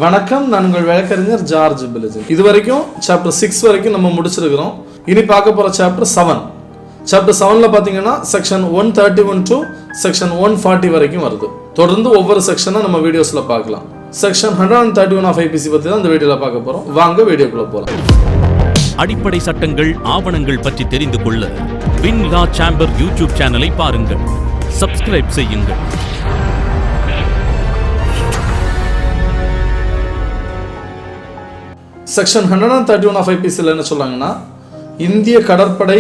வணக்கம், நான் உங்கள் வழக்கறிஞர் ஜார்ஜ் பிலிஜன். இது வரைக்கும் சாப்டர் 6 வரைக்கும் நம்ம முடிச்சிருக்கிறோம். இனி பார்க்க போற சாப்டர் 7. சாப்டர் 7ல பாத்தீங்கன்னா செக்ஷன் 131 டு செக்ஷன் 140 வரைக்கும் வருது. தொடர்ந்து ஒவ்வொரு செக்ஷனை நம்ம வீடியோஸ்ல பார்க்கலாம். செக்ஷன் 131 ஆஃப் ஐபிசி பத்தி தான் இந்த வீடியோல பார்க்க போறோம். வாங்க வீடியோக்குள்ள போலாம். அடிப்படை சட்டங்கள், ஆவணங்கள் பற்றி தெரிந்து கொள்ள வின் லா சேம்பர் யூடியூப் சேனலை பாருங்கள், சப்ஸ்கிரைப் செய்யுங்கள். செக்ஷன் 131 ஆஃப் ஐபிசியில் என்ன சொல்றாங்கன்னா, இந்திய கடற்படை,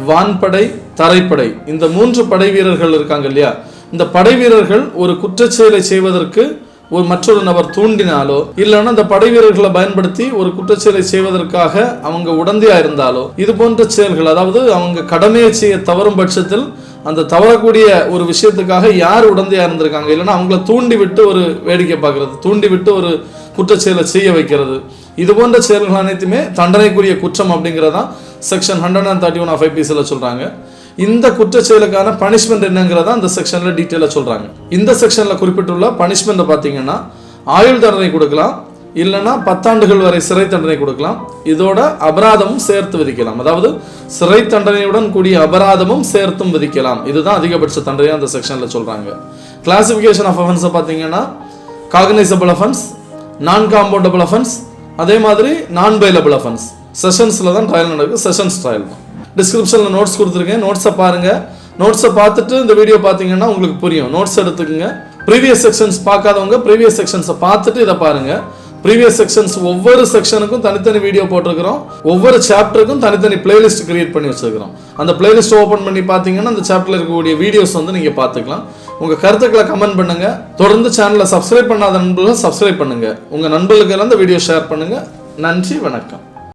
வான்படை, தரைப்படை, இந்த 3 படை வீரர்கள் இருக்காங்க இல்லையா, இந்த படை வீரர்கள் ஒரு குற்றச்செயலை செய்வதற்கு ஒரு மற்றொரு நபர் தூண்டினாலோ, இல்லைன்னா இந்த படை வீரர்களை பயன்படுத்தி ஒரு குற்றச்செயலை செய்வதற்காக அவங்க உடந்தையா இருந்தாலோ, இது போன்ற செயல்கள், அதாவது அவங்க கடமையை செய்ய தவறும் பட்சத்தில் அந்த தவறக்கூடிய ஒரு விஷயத்துக்காக யார் உடந்தையா இருந்திருக்காங்க, இல்லைன்னா அவங்கள தூண்டி விட்டு ஒரு வேடிக்கை பார்க்கறது, தூண்டி விட்டு ஒரு குற்றச்செயலை செய்ய வைக்கிறது, இது போன்ற செயல்கள் அனைத்துமே தண்டனைக்குரிய குற்றம் அப்படிங்கிறதா செக்ஷன் 131 ஆஃப் ஐபிசியில் சொல்றாங்க. இந்த குற்றச்செயலுக்கான பனிஷ்மெண்ட் என்னங்கிறதா இந்த செக்ஷன்ல டீட்டெயிலாக சொல்றாங்க. இந்த செக்ஷன்ல குறிப்பிட்டுள்ள பனிஷ்மெண்ட் பார்த்தீங்கன்னா ஆயுள் தண்டனை கொடுக்கலாம், இல்லைன்னா 10 ஆண்டுகள் வரை சிறை தண்டனை கொடுக்கலாம். இதோட அபராதமும் சேர்த்து விதிக்கலாம். அதாவது சிறை தண்டனையுடன் கூடிய அபராதமும் சேர்த்தும் விதிக்கலாம். இதுதான் அதிகபட்ச தண்டனை அந்த செக்ஷன்ல சொல்றாங்க. கிளாசிபிகேஷன் ஆஃப் அஃபென்ஸ் பார்த்தீங்கன்னா காக்னைசபிள் அஃபென்ஸ், நான் காம்பவுண்டபிள் அஃபென்ஸ், அதே மாதிரி நான் பெயிலபிள் அஃபென்ஸ். செஷன்ஸ்ல தான் ட்ரையல் நடக்குது, செஷன்ஸ் ட்ரையல் தான். டிஸ்கிரிப்ஷன்ல நோட்ஸ் கொடுத்துருக்கேன், நோட்ஸை பாருங்க. நோட்ஸை பார்த்துட்டு இந்த வீடியோ பார்த்தீங்கன்னா உங்களுக்கு புரியும். நோட்ஸ் எடுத்துக்கோங்க. ப்ரீவியஸ் செக்ஷன்ஸ் பார்க்காதவங்க ப்ரீவியஸ் செக்ஷன்ஸை பார்த்துட்டு இதை பாருங்க. ப்ரீவியஸ் செக்ஷன்ஸ் ஒவ்வொரு செக்ஷனுக்கும் தனித்தனி வீடியோ போட்டிருக்கிறோம். ஒவ்வொரு சாப்டருக்கும் தனித்தனி பிளேலிஸ்ட் கிரியேட் பண்ணி வச்சிருக்கிறோம். அந்த பிளேலிஸ்ட் ஓப்பன் பண்ணி பார்த்தீங்கன்னா அந்த சாப்டர்ல இருக்கக்கூடிய வீடியோஸ் வந்து நீங்க பார்த்துக்கலாம். உங்க கருத்துக்களை கமெண்ட் பண்ணுங்க. தொடர்ந்து சேனலை சப்ஸ்கிரைப் பண்ணாத நண்பர்கள் சப்ஸ்கிரைப் பண்ணுங்க. உங்க நண்பர்களுக்கு அந்த வீடியோ ஷேர் பண்ணுங்க. நன்றி, வணக்கம்.